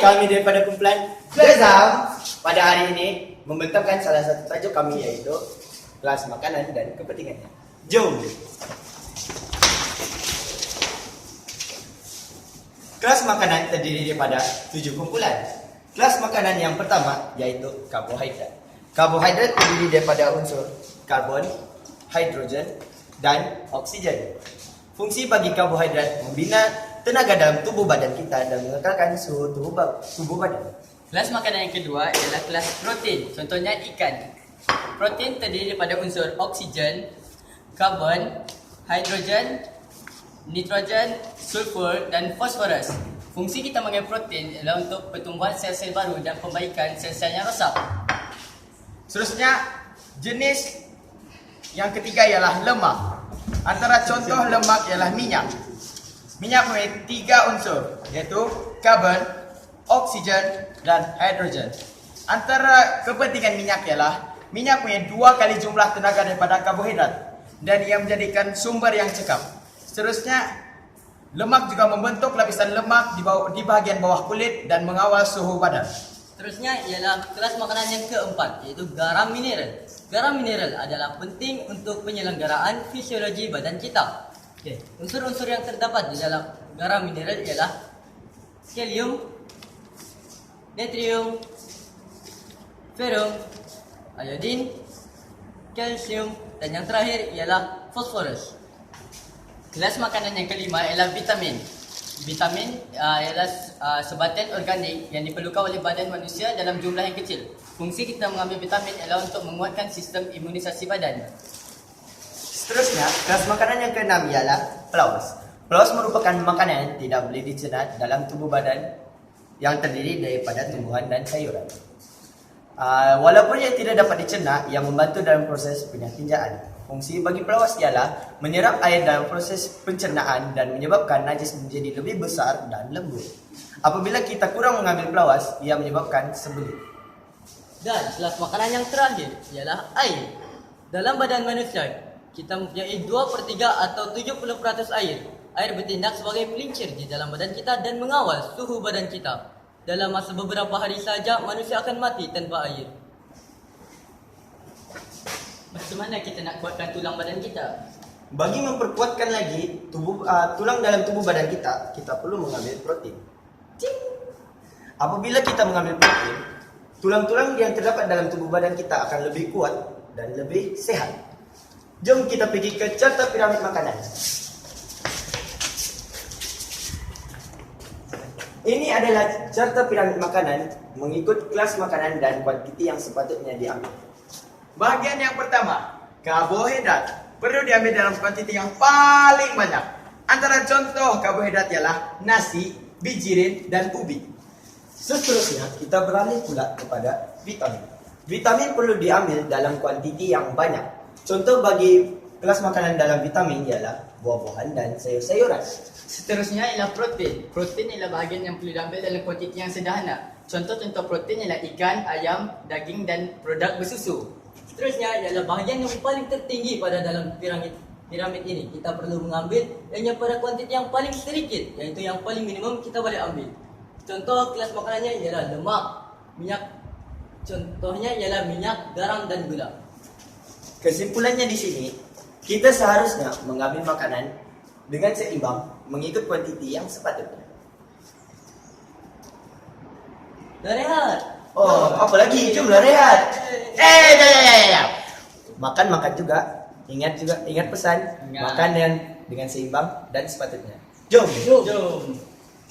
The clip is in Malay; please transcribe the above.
kami daripada kumpulan Blazam pada hari ini membentangkan salah satu tajuk kami, yaitu kelas makanan dan kepentingannya. Jom. Kelas makanan terdiri daripada 7 kumpulan. Kelas makanan yang pertama yaitu karbohidrat. Karbohidrat terdiri daripada unsur karbon, hidrogen, dan oksigen. Fungsi bagi karbohidrat membina tenaga dalam tubuh badan kita dan mengekalkan suhu tubuh badan. Kelas makanan yang kedua ialah kelas protein, contohnya ikan. Protein terdiri daripada unsur oksigen, karbon, hidrogen, nitrogen, sulfur dan fosforus. Fungsi kita mengambil protein ialah untuk pertumbuhan sel-sel baru dan perbaikan sel-sel yang rosak. Seterusnya, jenis yang ketiga ialah lemak. Antara contoh lemak ialah minyak. Minyak memiliki 3 unsur, iaitu karbon, oksigen, dan hidrogen. Antara kepentingan minyak ialah minyak punya 2 kali jumlah tenaga daripada karbohidrat dan ia menjadikan sumber yang cekap. Seterusnya, lemak juga membentuk lapisan lemak di bahagian bawah kulit dan mengawal suhu badan. Seterusnya ialah kelas makanan yang keempat, iaitu garam mineral. Garam mineral adalah penting untuk penyelenggaraan fisiologi badan kita. Unsur-unsur yang terdapat di dalam garam mineral ialah kalium, natrium, ferrum, iodin, kalsium, dan yang terakhir ialah fosforus. Kelas makanan yang kelima ialah vitamin. Vitamin ialah sebatan organik yang diperlukan oleh badan manusia dalam jumlah yang kecil. Fungsi kita mengambil vitamin ialah untuk menguatkan sistem imunisasi badan. Seterusnya, kelas makanan yang keenam ialah flowers. Flowers merupakan makanan yang tidak boleh dicerna dalam tubuh badan yang terdiri daripada tumbuhan dan sayuran. Walaupun ia tidak dapat dicerna, ia membantu dalam proses penyatinjaan. Fungsi bagi flowers ialah menyerap air dalam proses pencernaan dan menyebabkan najis menjadi lebih besar dan lembut. Apabila kita kurang mengambil flowers, ia menyebabkan sembelit. Dan kelas makanan yang terakhir ialah air. Dalam badan manusia, kita mempunyai 2/3 atau 70% air. Air bertindak sebagai pelincir di dalam badan kita dan mengawal suhu badan kita. Dalam masa beberapa hari saja, manusia akan mati tanpa air. Macam mana kita nak kuatkan tulang badan kita? Bagi memperkuatkan lagi tulang dalam tubuh badan kita perlu mengambil protein. Apabila kita mengambil protein, tulang-tulang yang terdapat dalam tubuh badan kita akan lebih kuat dan lebih sehat. Jom kita pergi ke carta piramid makanan. Ini adalah carta piramid makanan mengikut kelas makanan dan kuantiti yang sepatutnya diambil. Bahagian yang pertama, karbohidrat perlu diambil dalam kuantiti yang paling banyak. Antara contoh karbohidrat ialah nasi, bijirin, dan ubi. Seterusnya, kita beralih pula kepada vitamin. Vitamin perlu diambil dalam kuantiti yang banyak. Contoh bagi kelas makanan dalam vitamin ialah buah-buahan dan sayur-sayuran. Seterusnya ialah protein. Protein ialah bahagian yang perlu diambil dalam kuantiti yang sederhana. Contoh-contoh protein ialah ikan, ayam, daging, dan produk bersusu. Seterusnya ialah bahagian yang paling tertinggi pada dalam piramid ini. Kita perlu mengambil yang pada kuantiti yang paling sedikit, iaitu yang paling minimum kita boleh ambil. Contoh kelas makanannya ialah lemak, minyak. Contohnya ialah minyak, garam, dan gula. Kesimpulannya di sini, kita seharusnya mengambil makanan dengan seimbang mengikut kuantiti yang sepatutnya. Dah rehat. Oh, apa lagi? Jomlah rehat. Ya. Makan juga. Ingat pesan. Ingat. Makan dengan seimbang dan sepatutnya. Jom. Jom.